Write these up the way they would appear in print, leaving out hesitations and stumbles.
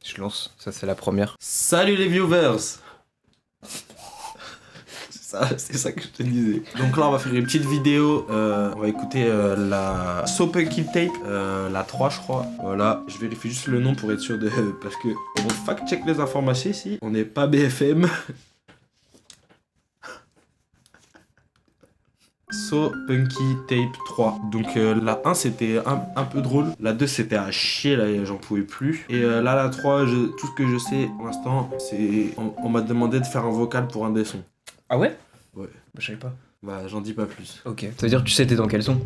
Je lance, ça c'est la première. Salut les viewers. C'est ça que je te disais. Donc là on va faire une petite vidéo, on va écouter la So Punky Tape, la 3 je crois. Voilà, je vérifie juste le nom pour être sûr de... parce que on fact-check les informations ici, on n'est pas BFM. So Punky Tape 3. Donc la 1 c'était un peu drôle, la 2 c'était à chier, là j'en pouvais plus. Et là la 3, tout ce que je sais pour l'instant, c'est... On m'a demandé de faire un vocal pour un des sons. Ah ouais? Ouais. Bah, je savais pas. Bah j'en dis pas plus. Ok. Ça veut dire que tu sais t'es dans quel son?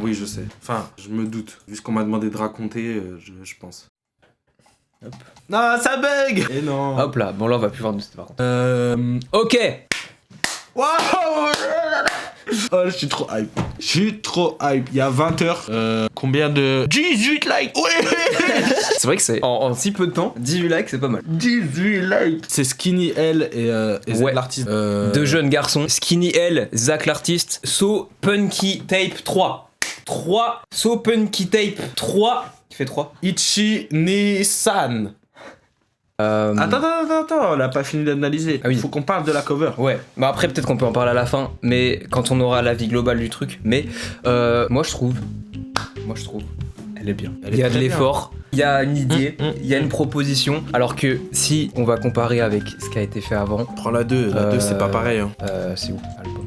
Oui je sais. Enfin, je me doute. Vu ce qu'on m'a demandé de raconter, je pense. Hop. Non, ça bug. Et non. Hop là, bon là on va plus voir de c'était par contre. Ok. Waouh. Oh, je suis trop hype. Je suis trop hype. Il y a 20h. Combien de... 18 likes. Ouais. C'est vrai que c'est en si peu de temps, 18 likes c'est pas mal. 18 likes. C'est Skinny L et Zach Ouais. l'artiste. Deux jeunes garçons, Skinny L, Zach l'artiste, So Punky Tape 3. 3, So Punky Tape 3. Qui fait 3? Ichi Nissan. Attends, on a pas fini d'analyser. Ah oui. Faut qu'on parle de la cover. Ouais, bah après peut-être qu'on peut en parler à la fin, mais quand on aura l'avis global du truc. Mais moi je trouve, elle est bien. Elle Il y est a de très l'effort, il y a une idée, il y a mmh. une proposition. Alors que si on va comparer avec ce qui a été fait avant, Prends la 2. La 2 c'est pas pareil. Hein. c'est où l'album?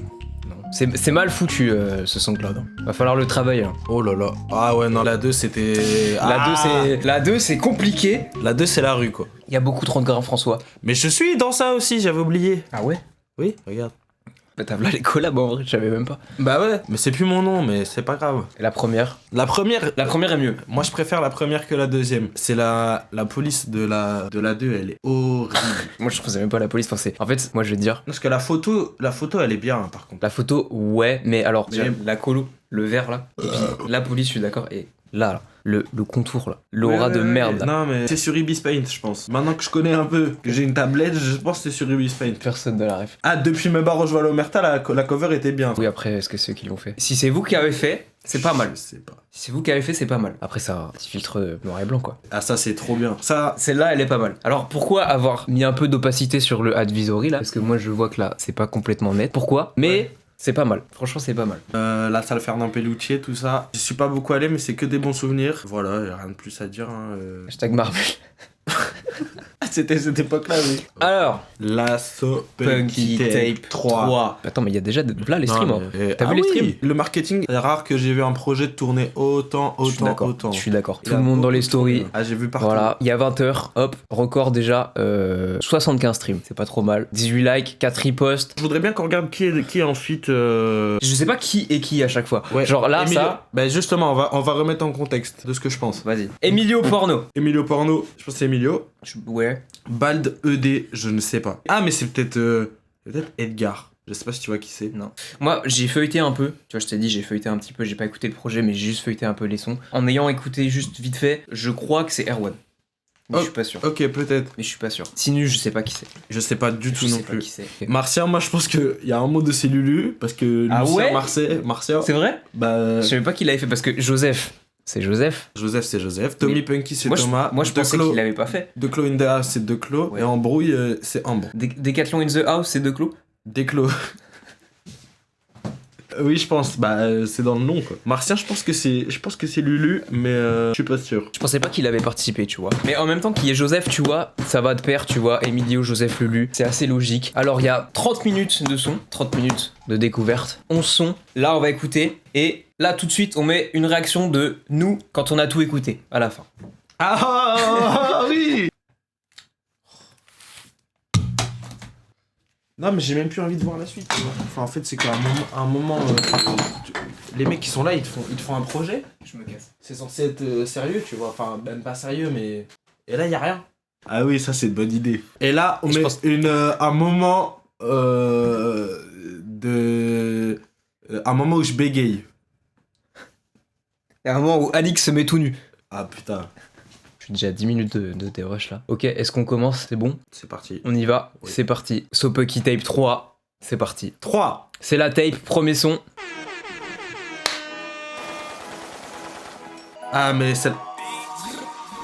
Non. C'est mal foutu ce SoundCloud. Hein. Va falloir le travailler. Hein. Oh là là. Ah ouais, non, la 2 c'était... La 2 c'est compliqué. La 2 c'est la rue quoi. Il y a beaucoup trop de grains François. Mais je suis dans ça aussi, j'avais oublié. Ah ouais? Oui, regarde. Bah t'as là les collabs en vrai, je savais même pas. Bah ouais, mais c'est plus mon nom, mais c'est pas grave. Et la première? La première est mieux. moi je préfère la première que la deuxième. C'est la police de la 2, elle est horrible. Moi je faisais même pas la police. Enfin, en fait, moi je vais te dire. Parce que la photo elle est bien hein, par contre. La photo, ouais, mais alors, Mais- déjà, la colo, le vert là, et puis la police, je suis d'accord, et là, le contour là, l'aura Ouais, de merde là. Non mais c'est sur Ibis Paint je pense. Maintenant que je connais un peu, que j'ai une tablette, je pense que c'est sur Ibis Paint. Personne de la ref. Ah, depuis mes barres au Omerta, la cover était bien. Oui, après, est-ce que c'est eux qui l'ont fait? Si c'est vous qui avez fait, c'est pas mal. Je sais pas. Si c'est vous qui avez fait, c'est pas mal. Après, ça, un petit filtre noir et blanc quoi. Ah ça c'est trop bien. Ça, Celle-là, elle est pas mal. Alors pourquoi avoir mis un peu d'opacité sur le advisory là? Parce que moi, je vois que là, c'est pas complètement net. Pourquoi? Mais. Ouais. C'est pas mal, franchement c'est pas mal. la salle Fernand Pelloutier, tout ça. Je suis pas beaucoup allé, mais c'est que des bons souvenirs. Voilà, y a rien de plus à dire. Hein, Hashtag Marvel. C'était cette époque-là, oui. Alors, La So Punky Tape 3. Attends, mais il y a déjà là les streams. Hein. T'as vu les streams? Le marketing, c'est rare que j'ai vu un projet tourner autant. Je suis d'accord. Il y Tout a le monde dans beaucoup les de stories. tournées. Ah, j'ai vu partout. Voilà, il y a 20h, hop, record déjà, 75 streams, c'est pas trop mal. 18 likes, 4 reposts. Je voudrais bien qu'on regarde qui est en feat. Je sais pas qui est qui à chaque fois. Ouais. Genre là, Emilio. ça. Bah justement, on va remettre en contexte de ce que je pense. Vas-y. Emilio Porno. Emilio Porno, je pense que c'est Emilio. Ouais. Bald ED, je ne sais pas. Ah, mais c'est peut-être Edgar. Je sais pas si tu vois qui c'est. Non. Moi, j'ai feuilleté un peu. Tu vois, je t'ai dit, j'ai feuilleté un petit peu. J'ai pas écouté le projet, mais j'ai juste feuilleté un peu les sons. En ayant écouté juste vite fait, je crois que c'est Erwan. Mais je suis pas sûr. Ok, peut-être. Mais je suis pas sûr. Sinu, je sais pas qui c'est. Je sais pas du tout Je non sais pas plus. qui c'est. Martien, moi je pense qu'il y a un mot de c'est Lulu, parce que Ah Lucien ouais Martien, C'est vrai? bah... Je savais pas qui l'avait fait parce que Joseph, c'est Joseph. Joseph c'est Joseph, Tommy Mais Punky c'est Moi, Thomas, je pensais Declo- qu'il l'avait pas fait. Declo in the House c'est Declo, Ouais. et Embrouille c'est Ambre. Decathlon in the House, c'est Declos? Declo. Oui, je pense, bah c'est dans le nom quoi. Martien, je pense que c'est Lulu, mais je suis pas sûr. Je pensais pas qu'il avait participé, tu vois. Mais en même temps qu'il y ait Joseph, tu vois, ça va de pair, tu vois. Emilio, Joseph, Lulu, c'est assez logique. Alors il y a 30 minutes de son, 30 minutes de découverte, 11 sons. Là, on va écouter. Et là, tout de suite, on met une réaction de nous quand on a tout écouté, à la fin. Ah oui. Non mais j'ai même plus envie de voir la suite. Tu vois. Enfin en fait c'est qu'à un moment les mecs qui sont là ils te font un projet. Je me casse. C'est censé être sérieux tu vois. Enfin même pas sérieux mais et là y a rien. Ah oui ça c'est une bonne idée. Et là on met un moment un moment où je bégaye. Il y a un moment où Alix se met tout nu. Ah putain. Je suis déjà à 10 minutes de dérush là. Ok, est-ce qu'on commence? C'est bon? C'est parti. On y va, Oui. c'est parti. So Punky Tape 3, c'est parti. 3. C'est la tape, premier son. Ah mais c'est...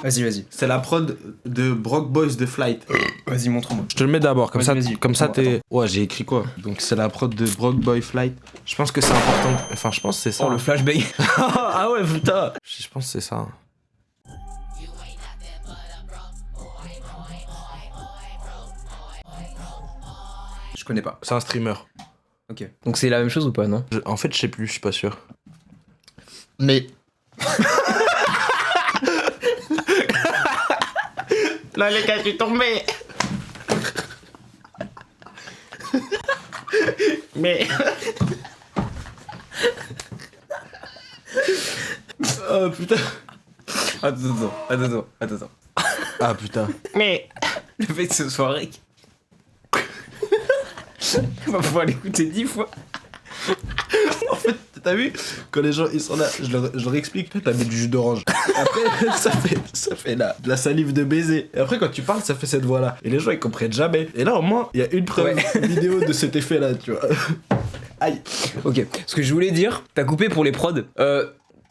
Vas-y. C'est la prod de Brock Boys de Flight. Vas-y, montre-moi. Je te le mets d'abord, comme Vas-y, ça, vas-y. comme ça Attends, t'es. Ouais, j'ai écrit quoi? Donc c'est la prod de Brock Boy Flight. Je pense que c'est important. Enfin, je pense que c'est ça. Oh, le flashbang. Ah ouais, putain. Je pense que c'est ça. Je connais pas. C'est un streamer. Ok. Donc c'est la même chose ou pas, non? En fait, je sais plus, je suis pas sûr. Mais. Là, les gars, je suis tombé. Mais. Oh putain. Attends. Ah putain. Mais. Le fait que ce soit Rick. On va pouvoir l'écouter 10 fois. En fait, t'as vu, quand les gens ils sont là, je leur explique, toi t'as mis du jus d'orange. Après, ça fait là, de la salive de baiser. Et après, quand tu parles, ça fait cette voix là. Et les gens ils comprennent jamais. Et là, au moins, il y a une preuve vidéo de cet effet là, tu vois. Aïe. Ok. Ce que je voulais dire, t'as coupé pour les prods.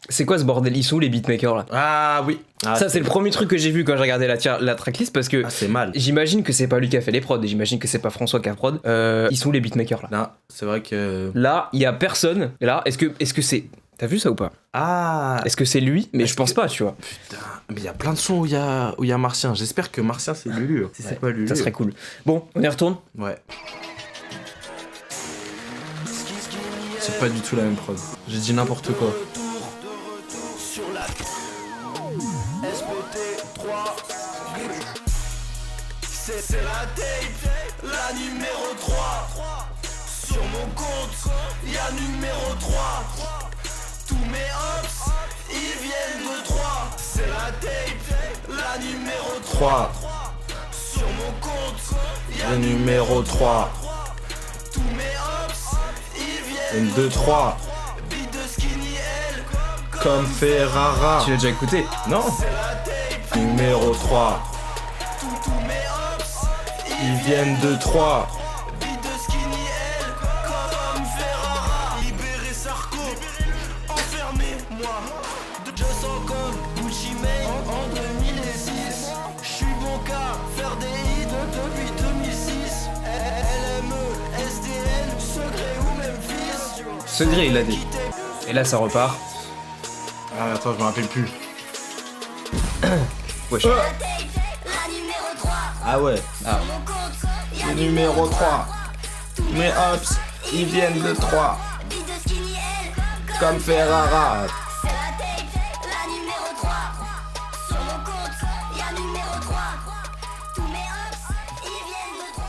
C'est quoi ce bordel? Ils sont où les beatmakers là? Ah oui. Ah, ça, c'est le premier truc que j'ai vu quand j'ai regardé la tracklist parce que. Ah, c'est mal. J'imagine que c'est pas lui qui a fait les prods et j'imagine que c'est pas François qui a prod. Ils sont où les beatmakers là? Non, c'est vrai que. Là, il y a personne. Et là, est-ce que c'est. T'as vu ça ou pas? Ah. Est-ce que c'est lui? Mais je pense pas, tu vois. Putain, mais il y a plein de sons où il y a Martien. J'espère que Martien c'est Lulu. Si c'est pas Lulu. Ça serait cool. Bon, on y retourne? Ouais. C'est pas du tout la même prod. J'ai dit n'importe quoi. C'est la tape, la numéro 3. Sur mon compte, y'a numéro 3. Tous mes hops, ils viennent de 3. C'est la tape, la numéro 3. Sur mon compte, Le numéro 3. tous mes hops, ils viennent 2, 3. beat de Skinny L. Comme Ferrara. Tu l'as déjà écouté? Non. Numéro 3. Tous mes hops, Ils viennent de 3. beat de Skinny L. Comme Ferrara. Libéré Sarko, enfermez-moi. Je sens comme Gucci Mane en 2006. J'suis bon qu'à faire des hits depuis 2006. LME, SDN, Secret ou Memphis. Secret, il a dit. Et là, ça repart. Ah attends, je me rappelle plus. Wesh. La numéro 3. Ah ouais. Ah. Mon compte, y'a Le numéro 3. Mes hops, ils viennent de 3. beat de Skinny L. Comme Ferrara. C'est la tape, la numéro 3. Sur mon compte, y'a numéro 3. Tous mes hops, ils viennent de 3.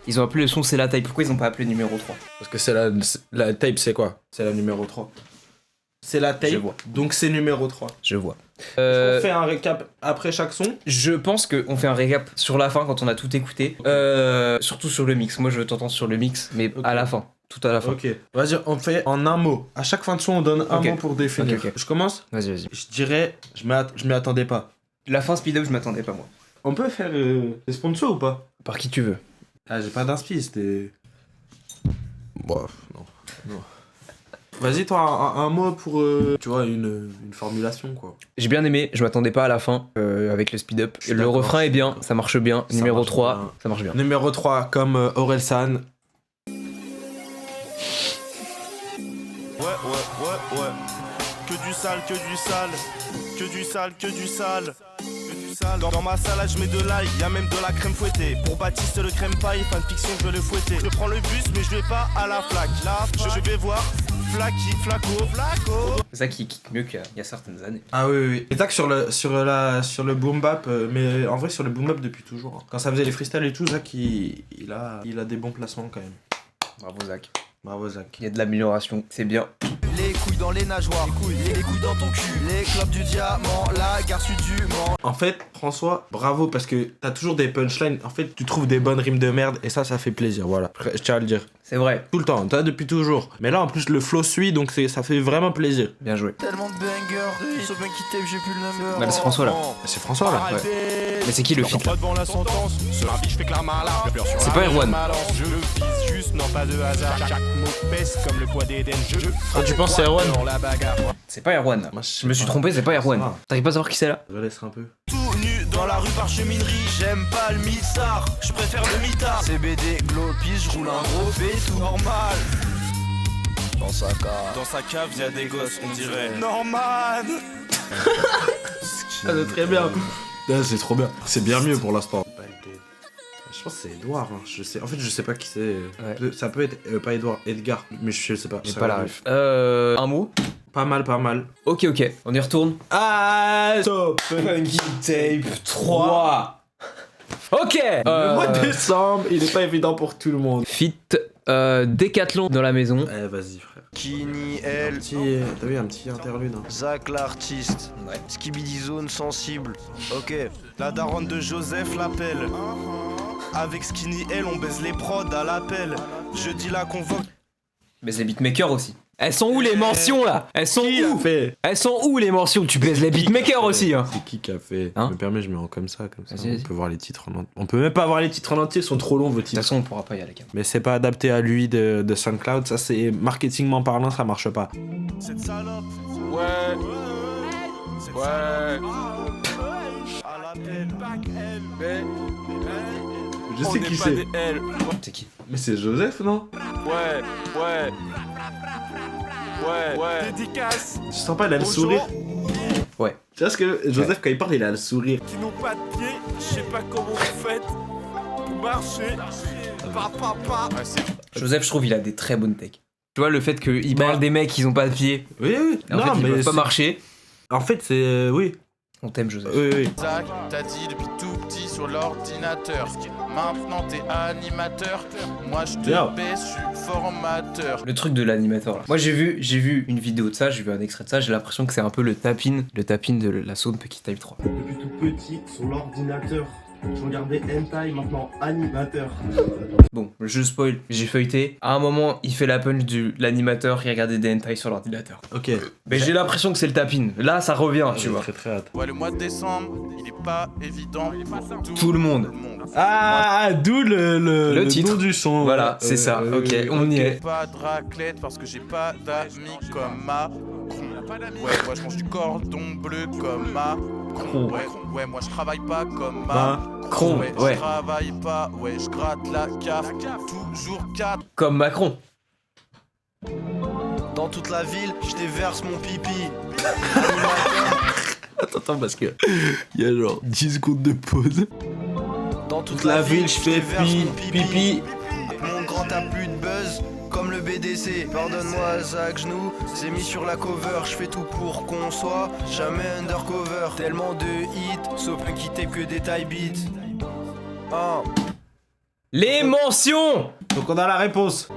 Ils ont appelé le son C'est la taille. Pourquoi ils ont pas appelé numéro 3? Parce que c'est la tape, c'est quoi? C'est la numéro 3. C'est la tape, Je vois. donc c'est numéro 3. Je vois. On fait un récap après chaque son. Je pense qu'on fait un récap sur la fin quand on a tout écouté. Surtout sur le mix. Moi, je t'entends sur le mix, mais Ok. à la fin. Tout à la fin. Ok. Vas-y, on fait en un mot. À chaque fin de son, on donne un Ok. mot pour définir. Ok. Je commence. Vas-y. Je dirais, je m'y attendais pas. La fin speed up, je m'attendais pas, moi. On peut faire des sponsors ou pas? Par qui tu veux. Ah, j'ai pas d'inspi, c'était. Bref, non. Vas-y, toi, un mot pour, tu vois, une formulation, quoi. J'ai bien aimé, je m'attendais pas à la fin avec le speed up. Je suis Le d'accord, refrain je est suis bien, d'accord. ça marche bien. Ça Numéro marche 3, bien. ça marche bien. Numéro 3, comme Orelsan. Ouais. Que du sale, que du sale. Que du sale, que du sale. Dans ma salade, je mets de l'ail, y'a même de la crème fouettée. Pour Baptiste, le crème paille, fanfiction, je veux le fouetter. Je prends le bus, mais je vais pas à la flaque. Je vais voir Flaco. C'est ça qui kick mieux qu'il y a certaines années. Ah oui. Et tac sur le boom bap, mais en vrai sur le boom bap depuis toujours. Hein. Quand ça faisait les freestyles et tout, Zach il a des bons placements quand même. Bravo Zach. Bravo Zach. Il y a de l'amélioration, c'est bien. Les couilles dans les nageoires, les couilles dans ton cul. Les clopes du diamant, la gare sud du Mans. En fait, François, bravo parce que t'as toujours des punchlines. En fait, tu trouves des bonnes rimes de merde et ça fait plaisir. Voilà, je tiens à le dire. C'est vrai. Tout le temps, t'as depuis toujours. Mais là, en plus, le flow suit donc ça fait vraiment plaisir. Bien joué. Tellement de bangers, sauf bien qui tape, j'ai plus le number. Bah, c'est François, là. C'est François là. Ouais. Mais c'est qui le feat là? Pas devant la sentence, sur la vie je fais que la malade. C'est pas Erwan. Je le vise juste Non pas de hasard, chaque mot pèse comme le poids d'Eden. Ah, tu penses c'est Erwan? Dans la bagarre. C'est pas Erwan. Moi, Je me suis trompé, c'est pas Erwan. Ah. T'arrives pas à savoir qui c'est là? Je laisse un peu. Tout nu dans la rue par cheminerie, j'aime pas le missard, je préfère le mitard. CBD, glopis, je roule un gros tout normal. Dans sa cave, y'a des gosses, on dirait Norman. Ah, c'est très bien. Ah, c'est trop bien. C'est bien mieux pour l'instant. Je pense que c'est Edouard. Hein. Je sais. En fait, je sais pas qui c'est. Ouais. Ça peut être pas Edouard, Edgar, mais je sais pas. J'ai Ça pas la va. ref. Un mot? Pas mal, pas mal. Ok, on y retourne. Ah, top. Funky Tape 3. Ok. Le mois de décembre, il est pas évident pour tout le monde. Fit Décathlon dans la maison. Eh, vas-y, frère. Kini, elle, T'as vu un petit interlude. Hein. Zach l'artiste, Ouais. Skibidi Zone sensible. Ok, la daronne de Joseph l'appelle. Avec Skinny, elle, on baise les prods à l'appel. Jeudi la convoque. Mais c'est beatmaker aussi. Elles sont où les mentions là? Elles sont où? fait Elles sont où les mentions? Tu baises les beatmakers aussi hein. C'est qui a fait Hein? Je me permets, je mets en comme ça. Vas-y, vas-y. On peut voir les titres en entier. On peut même pas voir les titres en entier, ils sont trop longs vos De toute titres. façon on pourra pas y aller cam. Mais c'est pas adapté à lui de SoundCloud, ça c'est marketingment parlant, ça marche pas. Cette salope. Ouais. Ouais. À l'appel. Mais Je on sais n'est qui pas c'est. des L. C'est qui? Mais c'est Joseph, non? Ouais. Dédicace. Tu sens pas, il a le Bonjour. sourire. Ouais. Tu vois ce que Joseph, quand il parle, il a le sourire. Qui n'ont pas de pied, je sais pas comment vous faites pour marcher. Papa. Ouais, c'est Joseph, je trouve il a des très bonnes techs. Tu vois le fait qu'il parle des mecs qui ont pas de pied. Oui, oui. En fait ils peuvent pas marcher. En fait, c'est. Oui. On t'aime Joseph. Oui. Zach, t'as dit depuis tout petit sur l'ordinateur. Maintenant t'es animateur. Moi je te Bien. baisse, je suis formateur. Le truc de l'animateur là. Moi j'ai vu une vidéo de ça, j'ai vu un extrait de ça, j'ai l'impression que c'est un peu le tap-in de la sauce Funky Tape 3. Depuis tout petit, sur l'ordinateur. Je regardais hentai, maintenant animateur. Bon, je spoil, j'ai feuilleté. À un moment, il fait la punch de l'animateur, il regardait des hentai sur l'ordinateur. Ok. Mais j'ai l'impression que c'est le tap-in. Là, ça revient, tu J'ai vois. très très hâte. Ouais, le mois de décembre, il est pas évident pour Tout le monde. Ah, d'où le titre. nom du son. Voilà, c'est ça. Ok, on y est. Pas de raclette parce que j'ai pas d'amis comme Macron. Ouais, moi je mange du cordon bleu comme Macron. Ouais, moi je travaille pas comme Macron, Ouais, ouais. je travaille pas, ouais, je gratte la carte, toujours 4. Comme Macron. Dans toute la ville, je déverse mon pipi. Attends, parce que il y a genre 10 secondes de pause. Dans toute La ville, je fais déverse mon pipi. Mon grand t'as plus de buzz, comme le BDC. Pardonne-moi, Zach Genou, c'est mis sur la cover. Je fais tout pour qu'on soit jamais undercover. Tellement de hits, sauf un qui tape que des taille beats. Ah, Les mentions. Donc on a la réponse.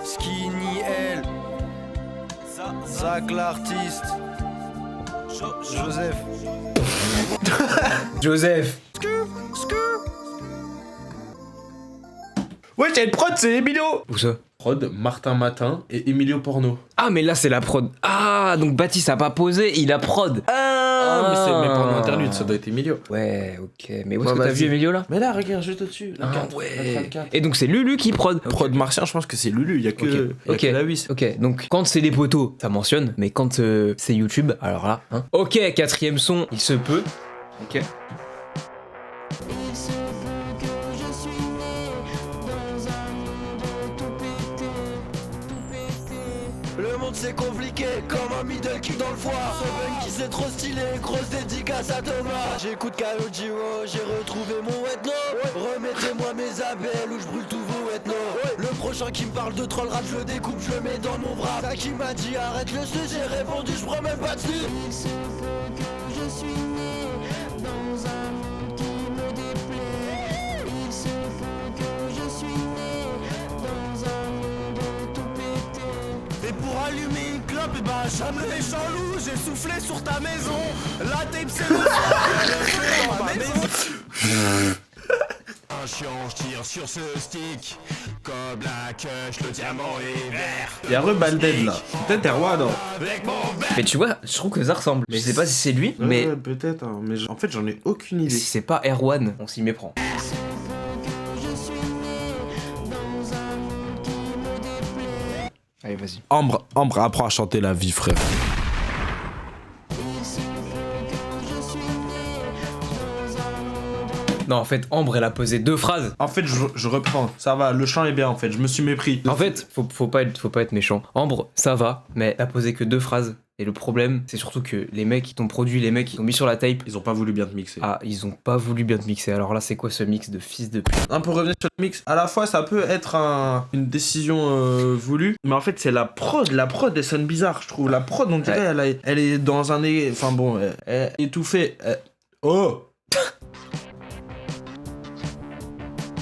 Skinny L, Zach l'artiste, Joseph. Joseph. Ouais, j'ai une prod, c'est Emilio. Où ça? Prod, Martin Matin et Emilio Porno. Ah, mais là, c'est la prod. Ah, donc Baptiste a pas posé, il a prod. Ah, mais c'est pendant interlude, ça doit être Emilio. Ouais, ok. Mais où Ouais, est-ce que t'as vas-y. vu Emilio là? Mais là, regarde, juste au-dessus. La Ah, 4, la ouais. 34. Et donc c'est Lulu qui prod. Prod martien, je pense que c'est Lulu, il y a que, Ok. que la 8. Ok, donc quand c'est les poteaux, ça mentionne, mais quand c'est YouTube, alors là, hein. Ok, quatrième son, il se peut. Ok. Il se peut que je suis né dans un monde tout pété, tout pété. Le monde c'est compliqué, comme un middle kick dans le foie. Ce qui c'est trop stylé, grosse dédicace à Thomas. J'écoute Kalojiro, j'ai retrouvé mon ethno. Remettez-moi mes appels ou je brûle tous vos ethno. Le prochain qui me parle de troll rap, je le découpe, je le mets dans mon bras. Ça qui m'a dit arrête le sujet, j'ai répondu, je prends même pas dessus. Il se peut que je suis né dans un monde qui me déplaît. Il se peut que je suis né dans un monde tout pété. Et pour allumer une clope, et bah jamais Jean-Loup, j'ai soufflé sur ta maison. La tape c'est le son, dans ma maison. Un chiant, je tire sur ce stick. Comme la queue, le diamant est vert. Il y a Rebalded là. Peut-être Erwan, non? Avec mon verre. Mais tu vois, je trouve que ça ressemble. Je sais pas si c'est lui, mais Peut-être, hein, mais en fait, j'en ai aucune idée. si c'est pas Erwan, on s'y méprend. Il se peut que je suis né dans un Allez, vas-y. Ambre, apprends à chanter la vie, frère. Non, en fait, Ambre, elle a posé 2 phrases. En fait, je reprends. Ça va, le chant est bien, en fait. Je me suis mépris. En fait, faut pas être méchant. Ambre, ça va, mais elle a posé que 2 phrases. Et le problème, c'est surtout que les mecs qui t'ont produit, les mecs qui t'ont mis sur la tape, Ils ont pas voulu bien te mixer. ah, ils ont pas voulu bien te mixer. Alors là, c'est quoi ce mix de fils de pute? Pour revenir sur le mix, à la fois ça peut être une décision voulue, mais en fait c'est la prod elle sonne bizarre, je trouve. La prod, on dirait, elle est dans un... Enfin bon, elle est étouffée. Oh.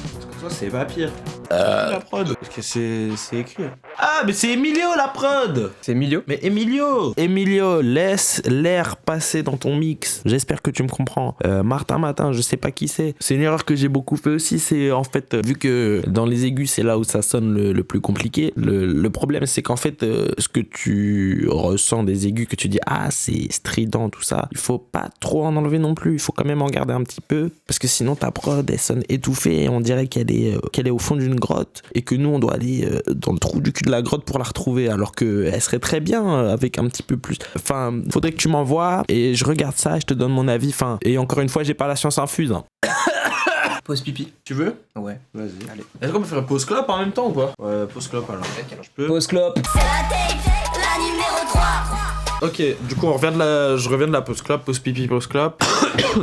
Parce que toi c'est pas pire. La prod. Parce que c'est écrit. Ah, mais c'est Emilio la prod. C'est Emilio? Mais Emilio, laisse l'air passer dans ton mix. J'espère que tu me comprends. Martin, je sais pas qui c'est. C'est une erreur que j'ai beaucoup fait aussi. C'est en fait, vu que dans les aigus, c'est là où ça sonne le plus compliqué. Le problème, c'est qu'en fait, ce que tu ressens des aigus, que tu dis, ah, c'est strident, tout ça, il faut pas trop en enlever non plus. Il faut quand même en garder un petit peu. Parce que sinon, ta prod, elle sonne étouffée et on dirait qu'elle est au fond d'une grotte. Et que nous, on doit aller dans le trou du cul de la grotte pour la retrouver, alors qu'elle serait très bien avec un petit peu plus. Enfin, faudrait que tu m'envoies et je regarde ça et je te donne mon avis. Enfin, et encore une fois, j'ai pas la science infuse. Hein. Pause pipi. Tu veux? Ouais. Vas-y. Allez. Est-ce qu'on peut faire pause clope en même temps ou pas? Ouais, pause clope alors. Je peux. Pause clope. La numéro 3. Ok, du coup, je reviens de la pause clope, pause pipi, pause clope.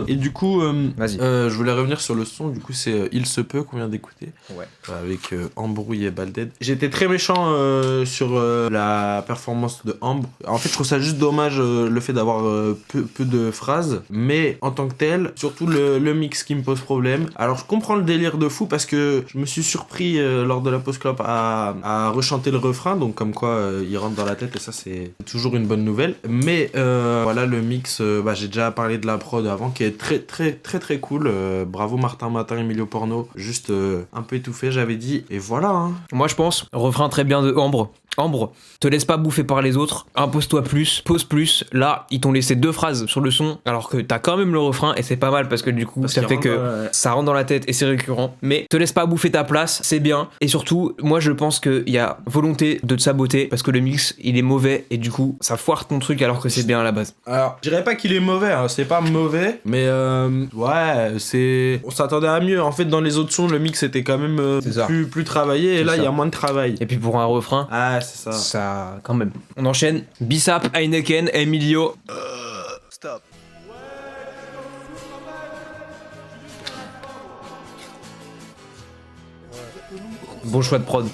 Et du coup, Vas-y. Je voulais revenir sur le son. Du coup, c'est Il se peut qu'on vient d'écouter. Ouais. Avec Embrouille et Balded. J'étais très méchant sur la performance de Ambre. En fait, je trouve ça juste dommage le fait d'avoir peu de phrases. Mais en tant que tel, surtout le mix qui me pose problème. Alors, je comprends le délire de fou parce que je me suis surpris lors de la pause clope à rechanter le refrain. Donc, comme quoi, il rentre dans la tête et ça, c'est toujours une bonne nouvelle. Mais voilà, le mix, j'ai déjà parlé de la prod avant qui est très très très très cool. Bravo Martin, Emilio Porno. Juste un peu étouffé, j'avais dit. Et voilà. Hein. Moi, je pense, refrain très bien de Ambre. Ambre, te laisse pas bouffer par les autres, impose-toi plus, pose plus. Là, ils t'ont laissé 2 phrases sur le son, alors que t'as quand même le refrain et c'est pas mal parce que du coup, ça fait que ça rentre dans la tête et c'est récurrent. Mais te laisse pas bouffer ta place, c'est bien. Et surtout, moi je pense qu'il y a volonté de te saboter parce que le mix il est mauvais et du coup, ça foire ton truc alors que c'est bien à la base. Alors, je dirais pas qu'il est mauvais, hein, c'est pas mauvais, mais ouais, on s'attendait à mieux. En fait, dans les autres sons, le mix était quand même plus travaillé et là, il y a moins de travail. Et puis pour un refrain. Ah, c'est ça. Ça, quand même. On enchaîne. Bissap, Heineken, Emilio. Stop. Bon choix de prod.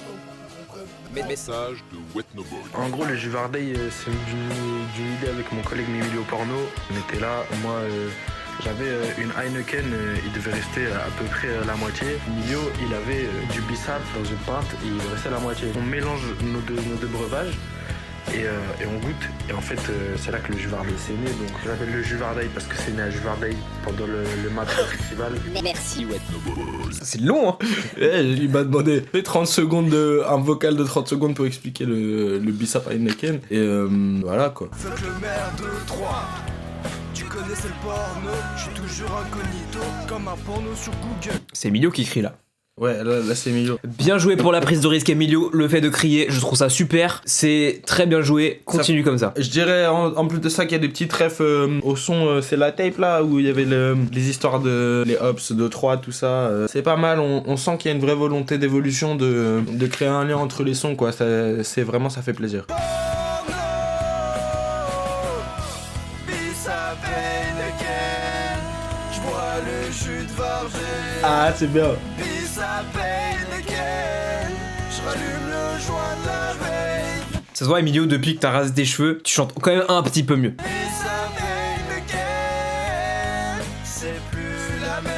Message de Wetnoboy. En gros, le Juvarday, c'est d'une idée avec mon collègue Emilio Porno. On était là, moi j'avais une Heineken, il devait rester à peu près la moitié. Emilio, il avait du Bissap dans une pinte et il restait la moitié. On mélange nos deux breuvages et on goûte. Et en fait, c'est là que le Juvarday s'est né. Donc je l'appelle le Juvarday parce que c'est né à Juvarday pendant le match festival. Merci. C'est long, hein. Il m'a demandé fais 30 secondes un vocal de 30 secondes pour expliquer le Bissap Heineken. Et voilà quoi. Faites le maire de 3. Tu connais c'est le porno. Je suis toujours incognito comme un porno sur Google. C'est Emilio qui crie là. Ouais, là c'est Emilio. Bien joué pour la prise de risque, Emilio. Le fait de crier, je trouve ça super. C'est très bien joué. Continue comme ça. Je dirais en plus de ça qu'il y a des petits trèfles au son. C'est la tape là où il y avait les histoires de les hops de 3, tout ça. C'est pas mal. On sent qu'il y a une vraie volonté d'évolution de créer un lien entre les sons quoi. C'est vraiment, ça fait plaisir. Le jus de Vargé. Ah, c'est bien. Bissap Heineken. Je rallume le joint de la veille. Ça se voit, Emilio, depuis que t'as rasé tes cheveux, tu chantes quand même un petit peu mieux. Bissap Heineken. C'est plus la même.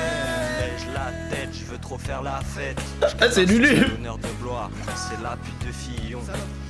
Lèche la tête, je veux trop faire la fête. Ah, c'est Lulu. L'honneur de gloire, c'est la pute de Fillon.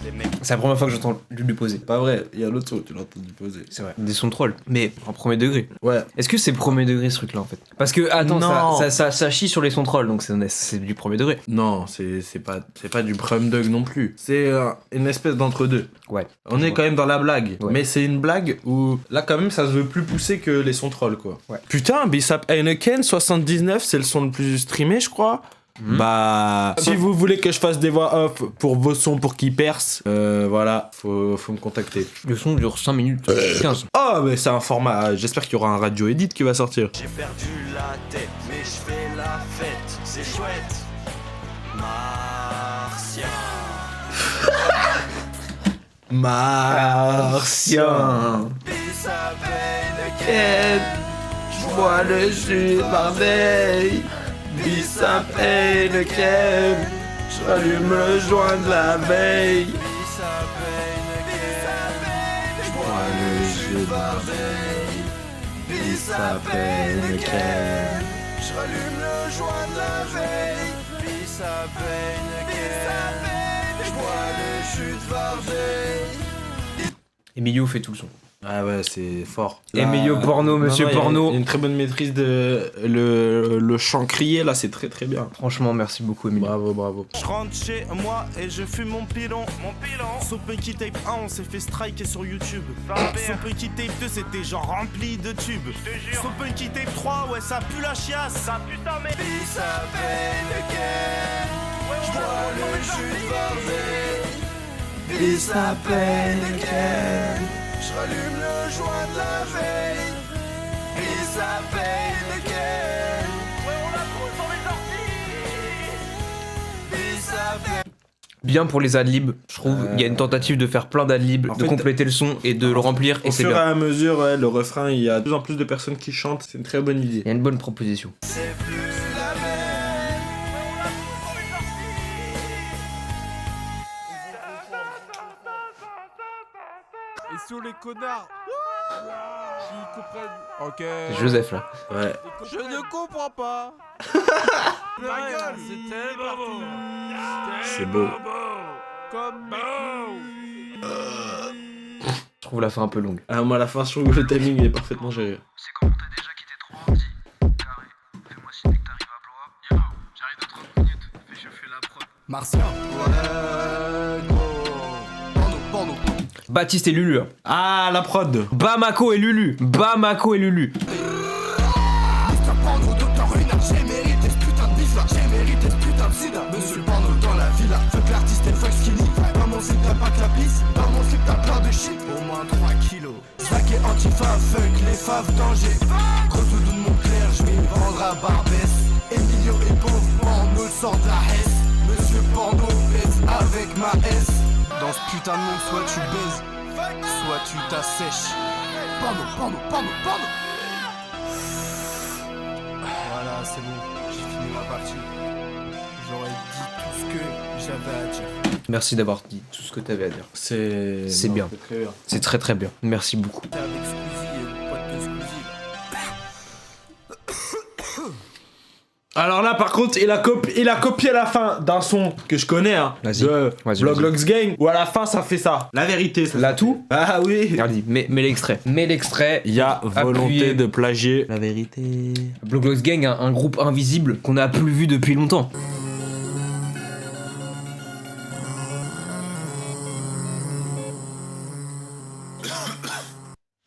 Les mecs. C'est la première fois que j'entends Lulu poser. Pas vrai, il y a l'autre son, tu l'as entendu poser. C'est vrai. Des sons de troll. Mais en premier degré. Ouais. Est-ce que c'est premier degré ce truc là en fait? Parce que, attends, Non. ça chie sur les sons trolls, donc c'est du premier degré. Non, c'est pas du prum dog non plus. C'est une espèce d'entre-deux. Ouais. On est quand même dans la blague. Ouais. Mais c'est une blague où là quand même ça se veut plus pousser que les sons trolls quoi. Ouais. Putain, Bissap Heineken 79, c'est le son le plus streamé je crois. Bah, si vous voulez que je fasse des voix off pour vos sons pour qu'ils percent, voilà, faut me contacter. Le son dure 5 minutes 15. Oh, mais c'est un format, j'espère qu'il y aura un radio edit qui va sortir. J'ai perdu la tête, mais je fais la fête, c'est chouette. Martien. Martien. Il s'appelle Ken, j'bois le jus de Marseille. Il s'appelle Ken, j'allume le joint de la veille. Il s'appelle J'bois le jus de Marseille. Il s'appelle Ken. Je rallume le joint de la veille. Il s'appelle Je bois le jus de Marseille. Emilio fait tout le son. Ah ouais, c'est fort. Emilio Porno, monsieur non, Porno. Il y a une très bonne maîtrise de le chant crié là, c'est très très bien. Franchement, merci beaucoup, Emilio. Bravo. Je rentre chez moi et je fume mon pilon. Son Punky Tape 1, on s'est fait striker sur YouTube. Son Punky Tape 2, c'était genre rempli de tubes. Son Punky Tape 3, ouais, ça pue la chiasse. Ça pue ta mère. Il s'appelle Ken. Je bois le jus de Marseille. Il s'appelle Ken. Je rallume le joint de la veille. Il s'appelle Ken. Ouais, on la trouve sur les orties. Il s'appelle. Bien pour les adlibs, je trouve. Il y a une tentative de faire plein d'adlibs, En de fait, compléter le son et de le remplir, et Au c'est fur et bien. à mesure, ouais, le refrain, il y a de plus en plus de personnes qui chantent, c'est une très bonne idée. Il y a une bonne proposition. C'est plus la même. Et sur les connards qui comprennent. Ok. C'est Joseph là. Ouais. Je ne comprends pas. Ma gueule, c'est tellement beau. C'est beau. Comme Je trouve la fin un peu longue. Ah, moi, à la fin, je trouve que le timing il est parfaitement géré. C'est comme on t'a déjà quitté trop lundi. Carré, fais-moi signe que t'arrives à Blois. Yo, j'arrive dans 30 minutes. Fais chauffer la prod. Martien. Porno. Baptiste et Lulu. Hein. Ah, la prod. Bamako et Lulu. Bamako et Lulu. Porno, docteur Renard, j'ai mérité ce putain de bif là. J'ai mérité ce putain de sida. Monsieur le porno dans la villa. Fuck l'artiste et fuck skinny. Dans mon slip t'as pas que la pisse. Dans mon slip t'as plein de shit. Au moins 3 kilos. Sac et antifa, fuck les faves danger. Gros doudou de mon clair, je vais vendre à Barbès. Emilio est pauvre, porno le sort de la Hesse. Monsieur porno baise avec ma S. Dans ce putain de monde, soit tu baises, soit tu t'assèches. Porno. Voilà, c'est bon, j'ai fini ma partie. J'aurais dit tout ce que j'avais à dire. Merci d'avoir dit tout ce que t'avais à dire. C'est C'est bien. très bien. C'est très très bien. Merci beaucoup. T'es avec Squeezie et le pote de Squeezie. Alors là, par contre, il a copié la fin d'un son que je connais, hein, Vas-y. de Vas-y. Vloglogs Gang, où à la fin, ça fait ça. La vérité, ça. Là tout. Ah oui. Regarde, mets l'extrait. Mets l'extrait. Il y a volonté Appuyé. de plagier. La vérité. Vloglogs Gang, un groupe invisible qu'on n'a plus vu depuis longtemps.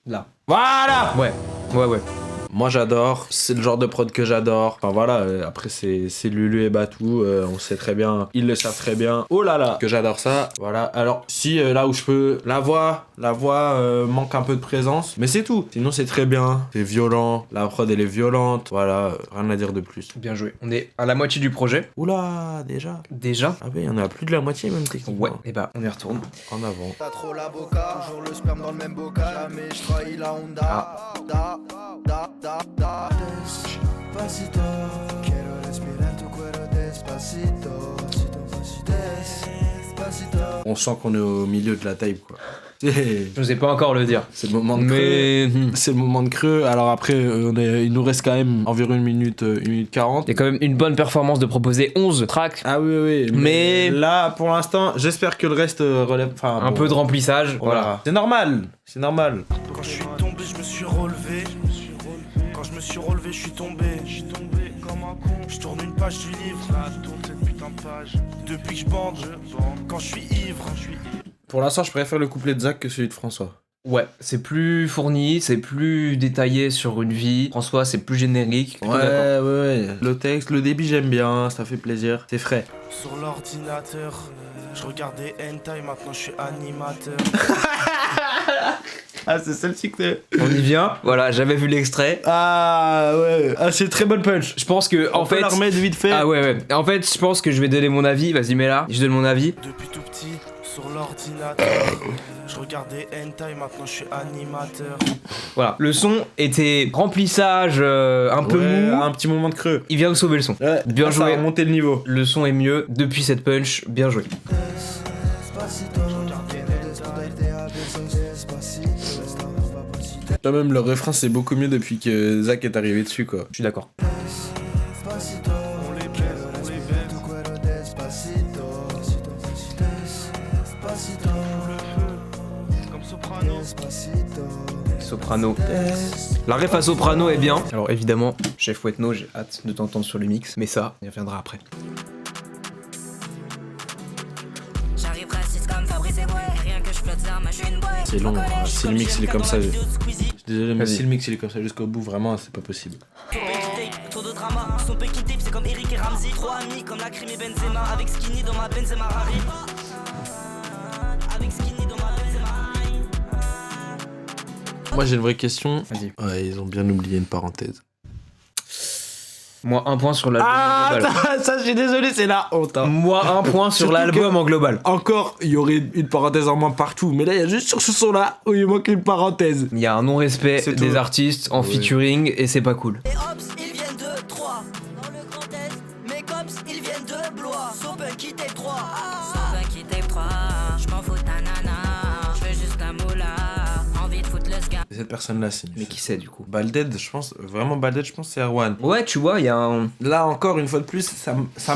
Là. Voilà. Ouais. Moi j'adore, c'est le genre de prod que j'adore. Enfin voilà, après c'est Lulu et Batou, on sait très bien, ils le savent très bien. Oh là là, que j'adore ça. Voilà, alors si là où je peux, la voix manque un peu de présence, mais c'est tout. Sinon c'est très bien, c'est violent, la prod elle est violente, voilà, rien à dire de plus. Bien joué. On est à la moitié du projet. Oula, déjà. Déjà. Ah oui, il y en a plus de la moitié même techniquement. Ouais. Et bah on y retourne. En avant. Pas trop la boca, toujours le sperme dans le même bocal. Jamais je trahis la Honda. Ah. Despacito, quiero respirar tu cuero despacito. Despacito. On sent qu'on est au milieu de la taille quoi. C'est Je n'osais pas encore le dire. le moment de creux. Mais C'est le moment de creux. Alors après, il nous reste quand même environ 1 minute 40. il y a quand même une bonne performance de proposer 11 tracks. Ah oui. Mais- là, pour l'instant, j'espère que le reste relève. Enfin, Un bon, peu de remplissage. Voilà. C'est normal. C'est normal. Quand je suis tombé, je me suis relevé. Quand je me suis relevé, je suis tombé comme un con. Je tourne une page du livre. Ça tourne cette putain de page. Depuis que je bande, quand je suis ivre. Pour l'instant, je préfère le couplet de Zach que celui de François. Ouais, c'est plus fourni, c'est plus détaillé sur une vie. François, c'est plus générique. Plutôt d'accord. Ouais. Le texte, le débit, j'aime bien, ça fait plaisir. C'est frais. Sur l'ordinateur, je regardais hentai, maintenant je suis animateur. Ah, c'est celle-ci que On y vient. Voilà, j'avais vu l'extrait. Ah, ouais. Ah, c'est très bonne punch. Je pense que, en On peut fait. la remettre vite fait. Ah ouais. En fait, je pense que je vais donner mon avis. Vas-y, mets là. Je donne mon avis. Depuis tout petit, sur l'ordinateur, je regardais hentai, maintenant je suis animateur. Voilà. Le son était remplissage un peu Ouais, mou. un petit moment de creux. Il vient de sauver le son. Ouais, Bien ça a joué. remonté le niveau. Le son est mieux depuis cette punch. Bien joué. Là même le refrain c'est beaucoup mieux depuis que Zach est arrivé dessus quoi. Je suis d'accord. On les baise, on les baise. Le feu, comme Soprano. Soprano. La ref à Soprano est bien. Alors évidemment, Chef Wetno, j'ai hâte de t'entendre sur le mix. Mais ça, on y reviendra après. J'arrive raciste comme Fabrice Eboué. Rien que je flotte ça, ma je suis une boîte. C'est long, hein. Si le mix il est comme ça. Je suis désolé mais Vas-y. si le mix il est comme ça jusqu'au bout vraiment c'est pas possible. Trop de drama, son petit tape c'est comme Eric et Ramsey. Trop amis comme la crime et Benzema. Avec Skinny dans ma Benzema Rari. Avec Skinny dans ma Benzema Rari. Moi j'ai une vraie question. Vas-y. Ouais ils ont bien oublié une parenthèse. Moi, un point sur l'album en global. ça je suis désolé c'est la honte hein. Moi, un point sur Surtout l'album en global. Encore il y aurait une parenthèse en moins partout mais là il y a juste sur ce son là où il manque une parenthèse. Il y a un non-respect C'est des tout. artistes en Ouais. featuring et c'est pas cool. Et Hobbs, ils viennent de 3. Dans le Grand Est, mes cops, ils viennent de Blois. Sopen qui tape 3. Sopa qui tape 3, je m'en fous ta nana. Je veux juste un moula, envie de foutre le scar. C'est cette personne là c'est. Mais qui c'est du coup? Balded je pense vraiment Balded je pense c'est Erwan. Ouais, tu vois, il y a un. Là encore une fois de plus ça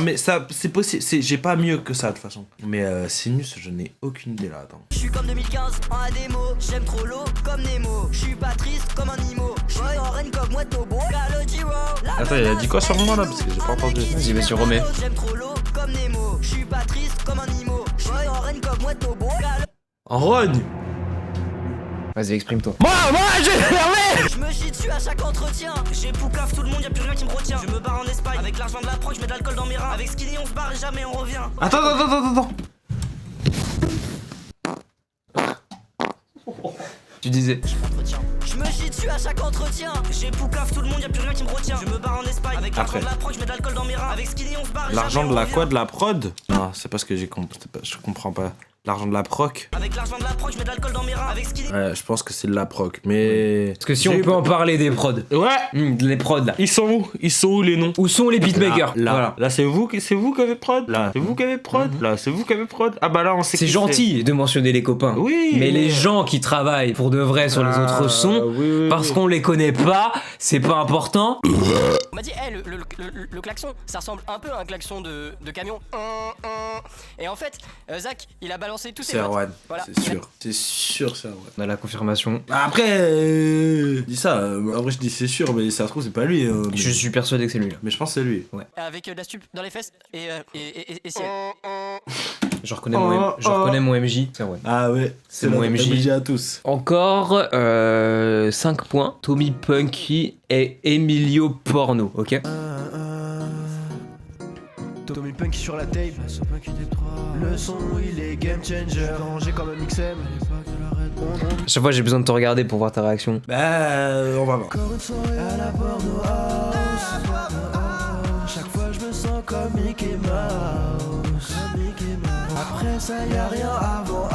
c'est possible j'ai pas mieux que ça de toute façon. Mais Sinus je n'ai aucune idée là attends. Je suis comme 2015 en ADMO. J'aime trop l'eau comme Nemo. Je suis pas triste comme un Nemo. Je suis en reine comme Wetno Bo. Calogero. Attends il a dit quoi sur moi là parce que j'ai pas entendu. Vas-y, remets. J'aime trop l'eau comme Nemo. Je suis pas triste comme un Nemo. Je suis en reine comme Wetno Bo. En rogne. Vas-y, exprime-toi. Moi j'ai fermé. Je me chie dessus à chaque entretien. J'ai Poucaf, tout le monde, y'a plus rien qui me retient. Je me barre en Espagne. Avec l'argent de la proc, je mets de l'alcool dans mes reins. Avec Skinny, on se barre et jamais on revient. Attends. Tu disais. Je me chie dessus à chaque entretien. J'ai Poucaf, tout le monde, y'a plus rien qui me retient. Je me barre en Espagne. Avec l'argent Après. de la proc, je mets de l'alcool dans mes reins. Avec Skinny, on se barre et L'argent jamais de on la revient. quoi de la prod? Non c'est pas ce que j'ai compris. Je comprends pas. L'argent de la proc? Avec l'argent de la proc, je mets de l'alcool dans mes reins. Avec Skinny. Ouais je pense que c'est de la proc mais. Parce que si on peut en parler des prods. Ouais. Les prods là. Ils sont où les noms? Où sont les beatmakers? Là, Voilà. là c'est vous qui avez prod. Là c'est vous qui avez prod. Là c'est vous qui avez prod. Ah bah là on sait C'est qui gentil de mentionner les copains. Oui. Mais les gens qui travaillent pour de vrai sur les autres sons, parce qu'on les connaît pas, c'est pas important. On m'a dit, hey, le klaxon, ça ressemble un peu à un klaxon de camion. Et en fait, Zach, il a balancé tous ses C'est potes. Erwan. Voilà. C'est sûr c'est Erwan. On a la confirmation. Après dis ça. En vrai je dis c'est sûr mais ça se trouve c'est pas lui. Mais... Je suis persuadé que c'est lui là. Mais je pense que c'est lui. Avec de la stup dans les fesses et ciel. Je reconnais mon MJ. C'est vrai. Ah ouais. C'est mon MJ. à tous. Encore 5 points. Tommy Punky et Emilio Porno, ok? Tommy Punky sur la tape, le son il est game changer, rangé comme un XM. À chaque fois j'ai besoin de te regarder pour voir ta réaction. Bah on va voir. Encore une soirée à la porno house. Chaque fois je me sens comme Mickey Mouse. Après ça y'a rien avant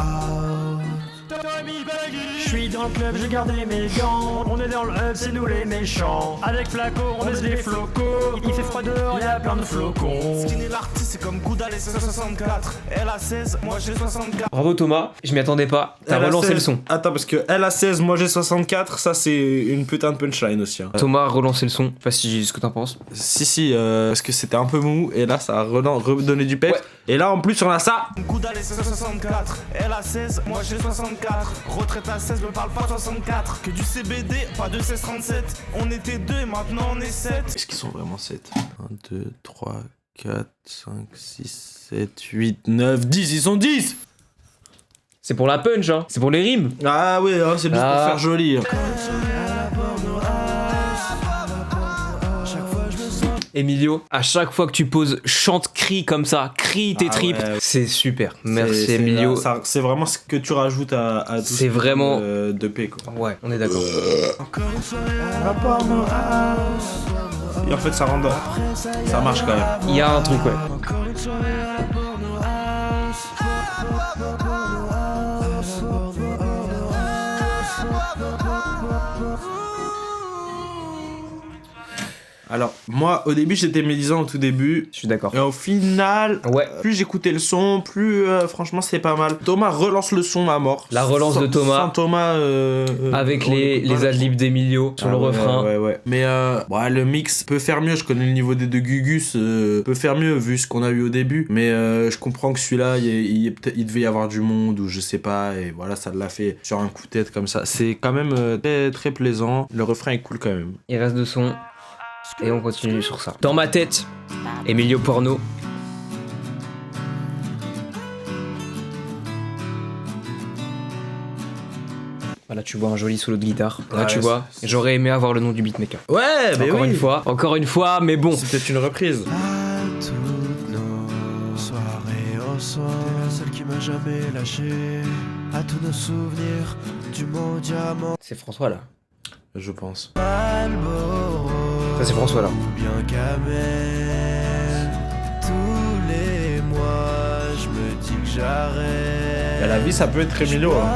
Je suis dans le club, j'ai gardé mes gants. On est dans le hub, c'est nous les méchants. Avec Flaco, on baisse les flocos. Il fait froid dehors, y a plein de flocons. Skinny l'artiste, c'est comme Gouda les 64. Elle a 16, moi j'ai 64. Bravo Thomas, je m'y attendais pas. T'as Elle a relancé 16. le son. Attends parce que elle a 16, moi j'ai 64, ça c'est une putain de punchline aussi. Hein. Thomas a relancé le son. Je sais pas si ce que t'en penses. Si, parce que c'était un peu mou et là ça a redonné du peps. Ouais. Et là en plus on a ça. Gouda les 64. Elle a 16, moi j'ai 64. Retraite à 16, me parle pas 64. Que du CBD, pas de 1637. On était 2 et maintenant on est 7. Est-ce qu'ils sont vraiment 7 1, 2, 3, 4, 5, 6, 7, 8, 9, 10, ils sont 10. C'est pour la punch, hein. C'est pour les rimes. Ah ouais, hein, c'est juste pour faire joli. Emilio, à chaque fois que tu poses, chante, crie comme ça, crie tes tripes. Ouais. C'est super. Merci C'est Emilio. c'est vraiment ce que tu rajoutes à tout C'est vraiment de paix quoi. Ouais, on est d'accord. Et en fait ça rend ça marche quand même. Il y a un truc ouais. Alors, moi, au début, j'étais médisant au tout début. Je suis d'accord. Et au final, ouais. Plus j'écoutais le son, plus franchement, c'est pas mal. Thomas relance le son à mort. La relance de Thomas. Sans Thomas. Avec les adlibs d'Emilio sur le refrain. Ouais. Mais le mix peut faire mieux. Je connais le niveau des deux Gugus. Peut faire mieux vu ce qu'on a eu au début. Mais je comprends que celui-là, il devait y avoir du monde ou je sais pas. Et voilà, ça l'a fait sur un coup de tête comme ça. C'est quand même très, très plaisant. Le refrain est cool quand même. Il reste de son. Et on continue sur ça. Dans ma tête, Emilio Porno. Voilà, tu vois un joli solo de guitare. Là, Ouais, tu vois, j'aurais aimé avoir le nom du beatmaker. Ouais, mais Encore une fois, mais bon. C'est peut-être une reprise. À toutes nos soirées ensemble, t'es la seule qui m'a jamais lâché. À tous nos souvenirs du mont diamant. C'est François là. Je pense. Malboro. Ça c'est François là. Bien Camel. Tous les mois, je me dis que j'arrête. À la vie, ça peut être Emilio. Hein.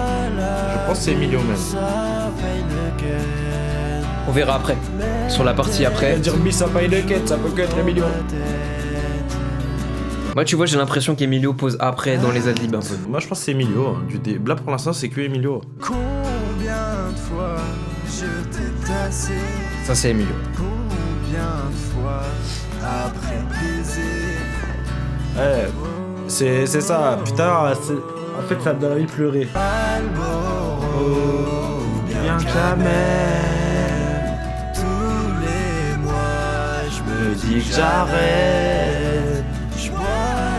Je pense que c'est Emilio même. On verra après. Sur la partie après. Dire Miss ça paye le quête, ça peut que être Emilio. Moi, tu vois, j'ai l'impression qu'Emilio pose après dans les adlibs un peu. Moi, je pense que c'est Emilio. Hein. Là, pour l'instant, c'est que Emilio. Combien de fois je t'ai tassé. Ça, c'est Emilio. Combien de fois après baiser. Ouais, c'est ça. Putain, en fait, ça me donne envie de pleurer. Bien jamais. Tous les mois, je me dis que j'arrête. Je bois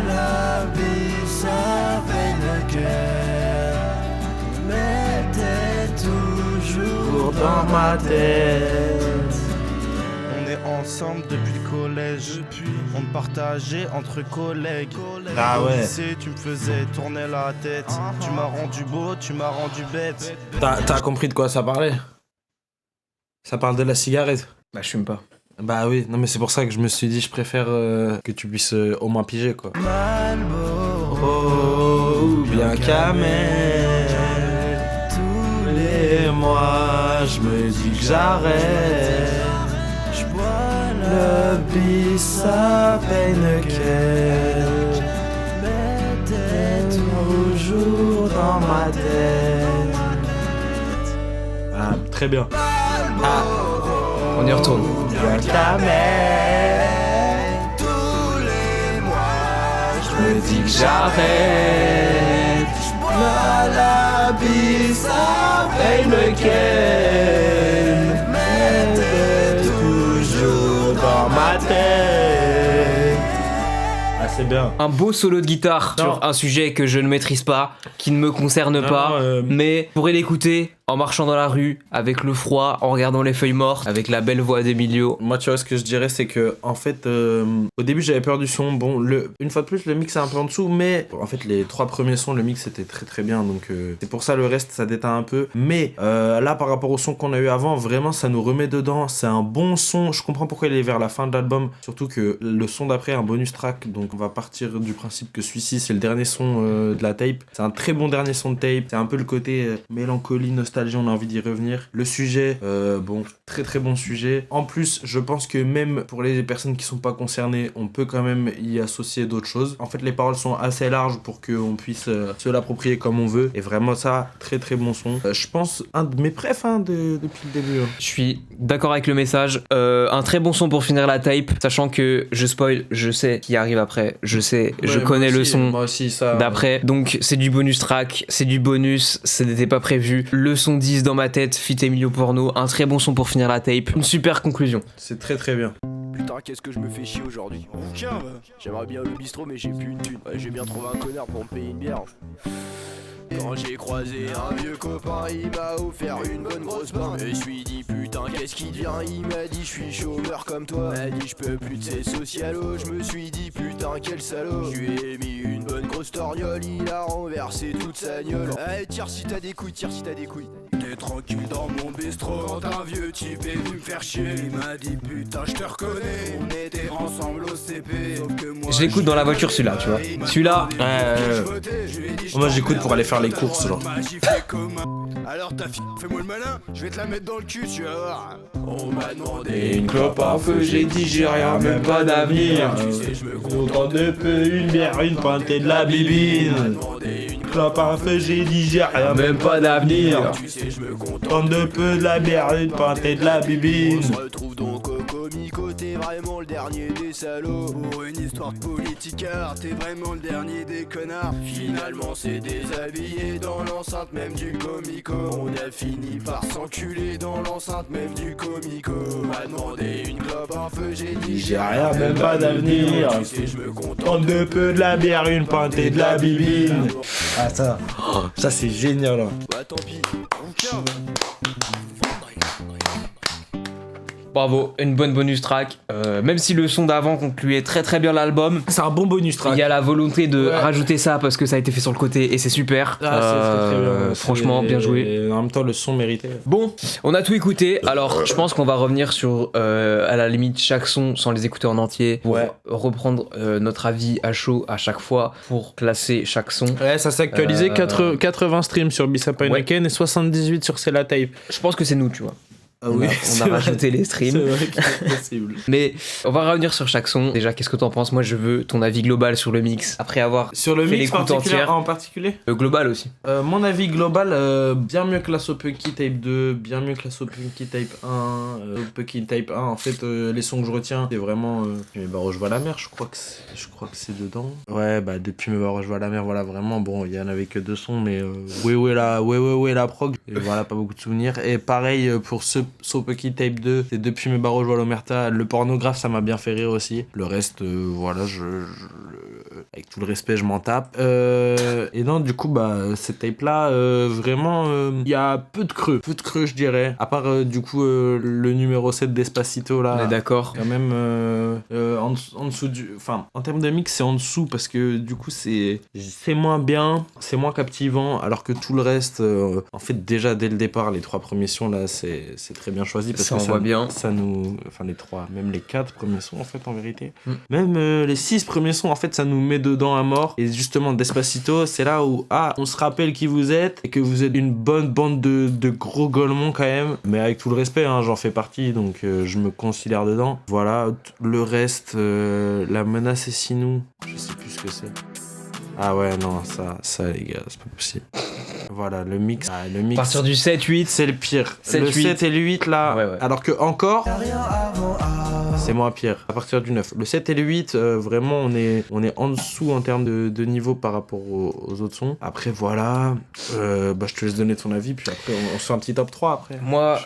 la vie, ça peine le cœur. Mais t'es toujours dans ma tête. On est ensemble depuis le collège. On te partageait entre collègues. Ah ouais. Au lycée, tu me faisais tourner la tête. Tu m'as rendu beau, tu m'as rendu bête. T'as compris de quoi ça parlait? Ça parle de la cigarette. Bah, je fume pas. Bah oui, non mais c'est pour ça que je me suis dit je préfère que tu puisses au moins piger quoi. Malboro, bien Camel. Tous les mois, je me dis que j'arrête. Je bois le bis, ça peine le cœur. Mais t'es toujours dans ma tête. Ah, très bien. Ah, on y retourne. Bien Camel. Tous les mois, je me dis que j'arrête. Je bois la bise, ça paye le ken. Mais t'es toujours dans ma tête. ah c'est bien. Un beau solo de guitare sur un sujet que je ne maîtrise pas, qui ne me concerne pas, mais je pourrais l'écouter en marchant dans la rue, avec le froid, en regardant les feuilles mortes, avec la belle voix d'Emilio. Moi, tu vois, ce que je dirais, c'est que, en fait, au début, j'avais peur du son. Bon, une fois de plus, le mix est un peu en dessous, mais en fait, les 3 premiers sons, le mix était très très bien. Donc, c'est pour ça, le reste, ça déteint un peu. Mais là, par rapport au son qu'on a eu avant, vraiment, ça nous remet dedans. C'est un bon son. Je comprends pourquoi il est vers la fin de l'album. Surtout que le son d'après est un bonus track. Donc, on va partir du principe que celui-ci, c'est le dernier son de la tape. C'est un très bon dernier son de tape. C'est un peu le côté mélancolie, nostalgie, on a envie d'y revenir. Le sujet, bon, très très bon sujet. En plus, je pense que même pour les personnes qui sont pas concernées, on peut quand même y associer d'autres choses. En fait, les paroles sont assez larges pour qu'on puisse se l'approprier comme on veut. Et vraiment ça, très très bon son. Je pense un de mes préfs depuis le début. Je suis d'accord avec le message. Un très bon son pour finir la tape, sachant que je spoil, je sais qui arrive après, je sais, je connais le son d'après. Donc c'est du bonus track, c'est du bonus, ça n'était pas prévu. Le son 10 dans ma tête, fit Emilio Porno, un très bon son pour finir la tape. Une super conclusion. C'est très très bien. Putain, qu'est-ce que je me fais chier aujourd'hui. J'aimerais bien le bistrot, mais j'ai plus une thune. Ouais, j'ai bien trouvé un connard pour me payer une bière. Quand j'ai croisé un vieux copain, il m'a offert une bonne grosse barre. Je me suis dit putain qu'est-ce qui devient. Il m'a dit je suis chômeur comme toi. Il m'a dit je peux plus de ces socialos. Je me suis dit putain quel salaud. Je lui ai mis une bonne grosse torgnole. Il a renversé toute sa gnole. Allez tire si t'as des couilles, tire si t'as des couilles. T'es tranquille dans mon bistrot quand un vieux type est venu me faire chier. Il m'a dit putain je te reconnais. On était ensemble au CP. Sauf que moi Je l'écoute dans la voiture celui-là, tu vois. Celui-là, moi j'écoute pour aller faire les courses genre. Alors ta fille, fais-moi le malin, je vais te la mettre dans le cul, tu vas voir. On m'a demandé Et une clope en feu, j'ai dit j'ai rien, même pas d'avenir. Tu sais, je me Content de peu, une bière, une pinte et de la bibine. Clope en feu, j'ai dit j'ai rien, même pas d'avenir. Tu sais, je me contente Content de peu, de la bière, une pinte et de la bibine. On se retrouve donc au comico, t'es vraiment le dernier des salauds. Pour une histoire de politicard, t'es vraiment le dernier des connards. Finalement c'est déshabillé dans l'enceinte même du comico. On a fini par s'enculer dans l'enceinte même du comico. On m'a demandé une clope en feu, j'ai dit J'ai rien, même pas d'avenir. Tu sais, je me contente Content de peu, de la bière, une pinte et de la bibine. Ah ça, ça c'est génial hein. Bah tant pis, on tient. bravo, une bonne bonus track. Même si le son d'avant concluait très très bien l'album, c'est un bon bonus track. Il y a la volonté de rajouter ça parce que ça a été fait sur le côté et c'est super. Ah, c'est très bien. Franchement, bien joué. Et en même temps, le son méritait. Bon, on a tout écouté. Alors, je pense qu'on va revenir sur, à la limite, chaque son sans les écouter en entier pour reprendre notre avis à chaud à chaque fois pour classer chaque son. Ouais, ça s'est actualisé. 80 streams sur Bissap Heineken et 78 sur Cella Tape. Je pense que c'est nous, tu vois. Ah oui, on a rajouté les streams. C'est vrai que c'est possible. Mais on va revenir sur chaque son. Déjà, qu'est-ce que t'en penses? Moi, je veux ton avis global sur le mix. Après avoir sur le fait mix l'écoute entière. en particulier Global aussi. Mon avis global, bien mieux que la Sopunky Tape 2, bien mieux que la Sopunky Tape 1. Sopunky Tape 1, en fait, les sons que je retiens, c'est vraiment... Mes barreaux, je vois la mer, je crois que c'est dedans. Ouais, bah depuis mes barreaux, je vois la mer, voilà, vraiment, bon, il y en avait que 2 sons, mais la prog, et voilà, pas beaucoup de souvenirs. Et pareil pour ce Sopunky Tape 2, c'est depuis mes barreaux, je vois l'Omerta. Le pornographe, ça m'a bien fait rire aussi. Le reste, voilà, avec tout le respect, je m'en tape. Et non, du coup, bah, cette tape-là, vraiment, il y a peu de creux, je dirais. À part, du coup, le numéro 7 d'Espacito, là. On est d'accord. Quand même, en dessous du... Enfin, en termes de mix, c'est en dessous, parce que, du coup, c'est moins bien, c'est moins captivant, alors que tout le reste, en fait, déjà, dès le départ, les 3 premiers sons, là, c'est très bien choisi, parce ça que on voit bien. Ça nous... Enfin, les 3, même les 4 premiers sons, en fait, en vérité. Même les 6 premiers sons, en fait, ça nous met dedans à mort. Et justement, Despacito, c'est là où, on se rappelle qui vous êtes, et que vous êtes une bonne bande de gros golemons, quand même. Mais avec tout le respect, hein, j'en fais partie, donc je me considère dedans. Voilà, le reste, la menace est si nous. Je sais plus ce que c'est. Ah ouais, non, ça les gars, c'est pas possible. Voilà, le mix. À partir du 7-8, c'est le pire. 7, le 8. 7 et le 8 là, ouais. alors que encore, c'est moins pire. À partir du 9. Le 7 et le 8, vraiment, on est en dessous en termes de niveau par rapport aux autres sons. Après, voilà, je te laisse donner ton avis, puis après, on se fait un petit top 3 après. Moi,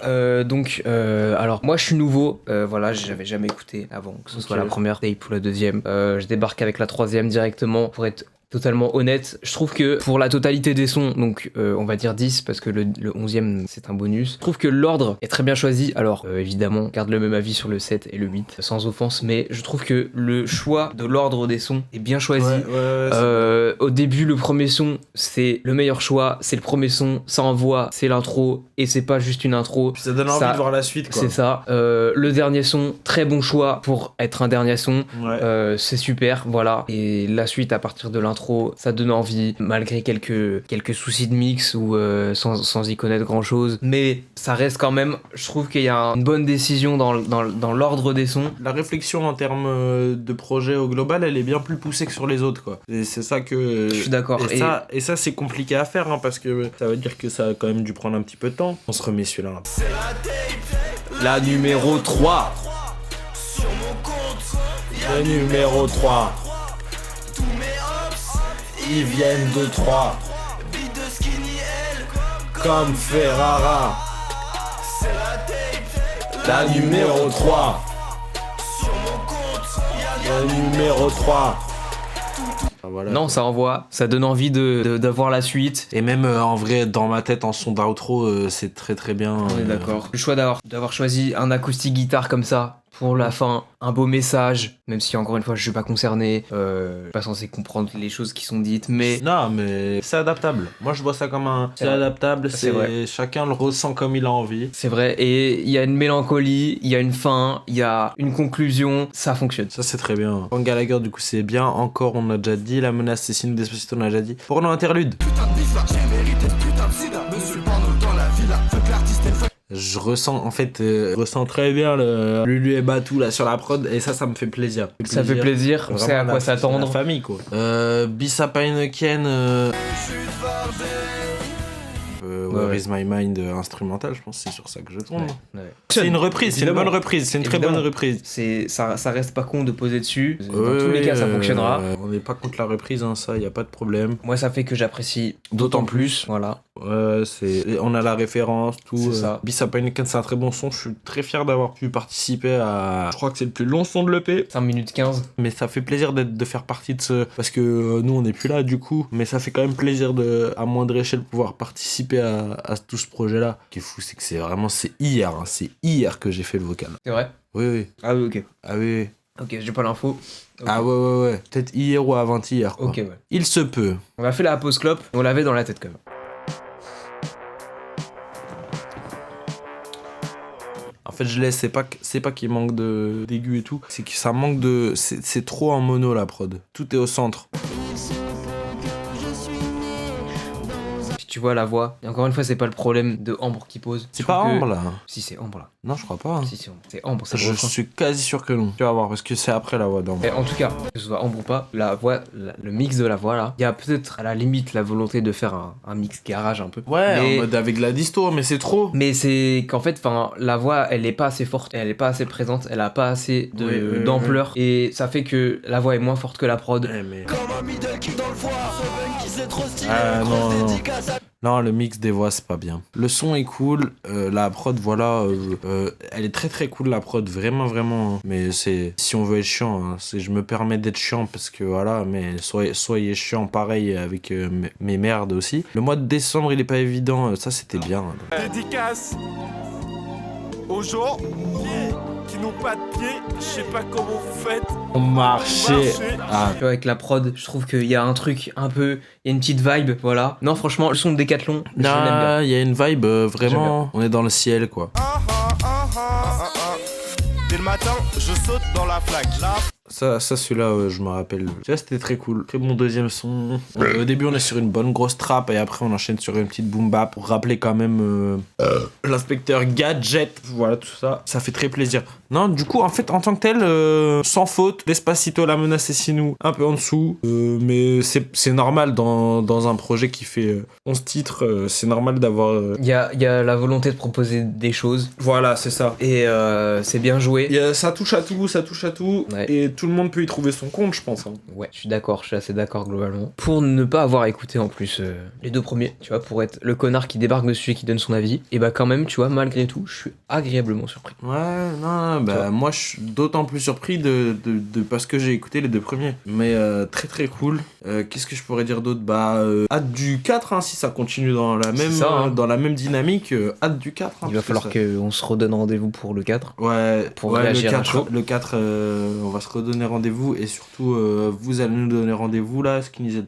alors, moi, je suis nouveau. Voilà, j'avais jamais écouté avant que ce soit la première tape ou la deuxième. Je débarque avec la 3e directement pour être totalement honnête. Je trouve que pour la totalité des sons, donc on va dire 10 parce que le 11e c'est un bonus, je trouve que l'ordre est très bien choisi. Alors évidemment, garde le même avis sur le 7 et le 8 sans offense, mais je trouve que le choix de l'ordre des sons est bien choisi. Au début, le premier son c'est le meilleur choix, c'est le premier son, ça envoie, c'est l'intro et c'est pas juste une intro. Puis ça donne envie de voir la suite, quoi. C'est ça. Le dernier son, très bon choix pour être un dernier son. C'est super, voilà. Et la suite à partir de l'intro, ça donne envie, malgré quelques soucis de mix ou sans y connaître grand chose, mais ça reste quand même, je trouve qu'il y a une bonne décision dans l'ordre des sons. La réflexion en termes de projet au global, elle est bien plus poussée que sur les autres, quoi. Et c'est ça que... Je suis d'accord. Et ça c'est compliqué à faire, hein, parce que ça veut dire que ça a quand même dû prendre un petit peu de temps. On se remet celui-là. La numéro 3. Sur mon compte, Le numéro 3. tous mes hops, Ils viennent de 3. beat de Skinny L, Comme Ferrara. c'est la tape. La numéro 3. Sur mon compte, y'a Le numéro 3. voilà. Non, ça envoie, ça donne envie d'avoir la suite. Et même en vrai, dans ma tête, en son d'outro, c'est très très bien. On est d'accord. Le choix d'avoir choisi un acoustique guitare comme ça pour la fin, un beau message, même si encore une fois je suis pas concerné, je suis pas censé comprendre les choses qui sont dites, mais... Non, mais c'est adaptable. Moi je vois ça comme un... C'est adaptable, C'est vrai. chacun le ressent comme il a envie. C'est vrai, et il y a une mélancolie, il y a une fin, il y a une conclusion, ça fonctionne. Ça c'est très bien. Juan Gallagher du coup c'est bien, encore on a déjà dit, La menace c'est signe Despacito on a déjà dit. Porno interlude. Putain de bif là, j'ai mérité de putain de sida. Monsieur le porno dans la villa, veut que l'artiste est Je ressens très bien le Lulu et Batou là sur la prod et ça me fait plaisir. Ça fait plaisir, on sait à quoi s'attendre. La famille quoi. Bissap Heineken. Where is my mind instrumental, je pense que c'est sur ça que je tourne. Ouais. C'est une reprise, c'est une bonne Évidemment. reprise, c'est une très bonne reprise. Ça reste pas con de poser dessus. Dans tous les cas, ça fonctionnera. On n'est pas contre la reprise, hein, ça, y a pas de problème. Moi, ça fait que j'apprécie D'autant plus. Voilà. On a la référence, tout. C'est ça. Bissap Heineken, c'est un très bon son. Je suis très fier d'avoir pu participer à. Je crois que c'est le plus long son de l'EP. 5 minutes 15. Mais ça fait plaisir de faire partie de ce. Parce que nous, on n'est plus là du coup. Mais ça fait quand même plaisir à moindre échelle pouvoir participer à tout ce projet-là. Ce qui est fou, c'est que c'est vraiment. C'est hier. Hein, c'est hier que j'ai fait le vocal. C'est vrai? Oui. Ah oui, ok. Ah oui. Ok, j'ai pas l'info. Okay. Ah ouais. Peut-être hier ou avant-hier. Quoi. Ok, ouais. Il se peut. On a fait la pause clope, on l'avait dans la tête quand même. En fait, je laisse, c'est pas qu'il manque d'aigu et tout, c'est que ça manque de. C'est trop en mono la prod. Tout est au centre. Tu vois la voix, et encore une fois, c'est pas le problème de Ambre qui pose. C'est pas Ambre là. Si, c'est Ambre là. Non, je crois pas. Si, c'est Ambre. C'est Ambre, c'est Je suis quasi sûr que non. Tu vas voir, parce que c'est après la voix d'Ambre. En tout cas, que ce soit Ambre ou pas, la voix, le mix de la voix là, il y a peut-être à la limite la volonté de faire un mix garage un peu. Ouais, mais... en mode avec de la disto, mais c'est trop. Mais c'est qu'en fait, la voix, elle est pas assez forte, elle est pas assez présente, elle a pas assez d'ampleur, et ça fait que la voix est moins forte que la prod. Ouais, mais... comme un middle kick dans le foie. Ce mec qui c'est trop stylé. Non. Dédicace à... Non, le mix des voix, c'est pas bien. Le son est cool, la prod, voilà, elle est très très cool, la prod, vraiment. Mais c'est, si on veut être chiant, hein, je me permets d'être chiant parce que voilà, mais soyez chiant pareil avec mes merdes aussi. Le mois de décembre, il est pas évident, ça c'était bien. Dédicace aux gens qui n'ont pas de pied, je sais pas comment vous faites. On marchait. Tu vois, avec la prod, je trouve qu'il y a un truc un peu, il y a une petite vibe, voilà. Non, franchement, le son de Décathlon, je l'aime bien. Il y a une vibe vraiment, on est dans le ciel quoi. Dès le matin, je saute dans la flaque. Ça celui-là, je me rappelle. Tu vois, c'était très cool. Très bon deuxième son. Au début, on est sur une bonne grosse trappe et après, on enchaîne sur une petite boom bap pour rappeler quand même l'inspecteur Gadget. Voilà, tout ça. Ça fait très plaisir. Non, du coup, en fait, en tant que tel, sans faute, Despacito, La menace et Sinou, un peu en dessous. Mais c'est normal dans un projet qui fait 11 titres. C'est normal d'avoir. Il y a la volonté de proposer des choses. Voilà, c'est ça. Et c'est bien joué. Ça touche à tout. Ouais. Et tout le monde peut y trouver son compte, je pense. Hein. Ouais, je suis assez d'accord globalement. Pour ne pas avoir écouté en plus les deux premiers, tu vois, pour être le connard qui débarque dessus et qui donne son avis, et bah quand même, tu vois, malgré tout, je suis agréablement surpris. Ouais, non, bah moi je suis d'autant plus surpris de parce que j'ai écouté les deux premiers. Mais très très cool. Qu'est-ce que je pourrais dire d'autre? Hâte du 4, hein, si ça continue dans la même, dans la même dynamique, hâte du 4. Hein, il va falloir qu'on se redonne rendez-vous pour le 4. Ouais, pour réagir à chaud. Le 4, on va se redonner rendez-vous et surtout vous allez nous donner rendez-vous là, ce qui nous disait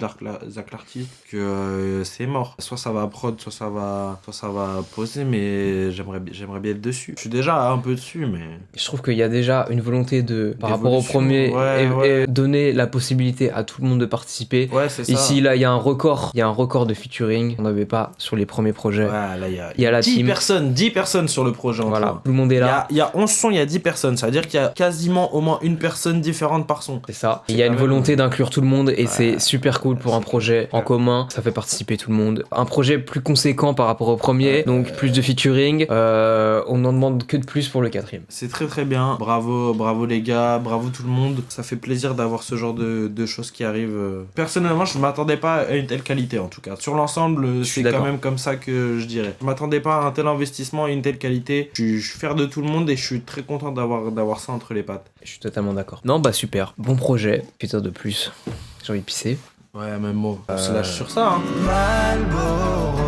Zach Larty, que c'est mort. Soit ça va prod, soit ça va poser, mais j'aimerais bien être dessus. Je suis déjà un peu dessus, mais je trouve qu'il y a déjà une volonté de par rapport au premier et donner la possibilité à tout le monde de participer. Ouais, c'est ça. Ici là, il y a un record de featuring. On n'avait pas sur les premiers projets. Ouais, là il y a la 10 team. 10 personnes sur le projet. Voilà, tout le monde est là. Il y a 11 sons, il y a 10 personnes. Ça veut dire qu'il y a quasiment au moins une personne différente par son. C'est ça. Il y a une volonté d'inclure tout le monde et c'est super cool pour un projet en commun. Ça fait participer tout le monde. Un projet plus conséquent par rapport au premier, donc plus de featuring. On n'en demande que de plus pour le 4ème. C'est très très bien. Bravo les gars, bravo tout le monde. Ça fait plaisir d'avoir ce genre de choses qui arrivent. Personnellement, je ne m'attendais pas à une telle qualité en tout cas. Sur l'ensemble, c'est quand même comme ça que je dirais. Je m'attendais pas à un tel investissement et une telle qualité. Je suis fier de tout le monde et je suis très content d'avoir ça entre les pattes. Je suis totalement d'accord. Non, bah super. Bon projet. Putain de plus. J'ai envie de pisser. Ouais, même moi. On se lâche sur ça, hein. Malboro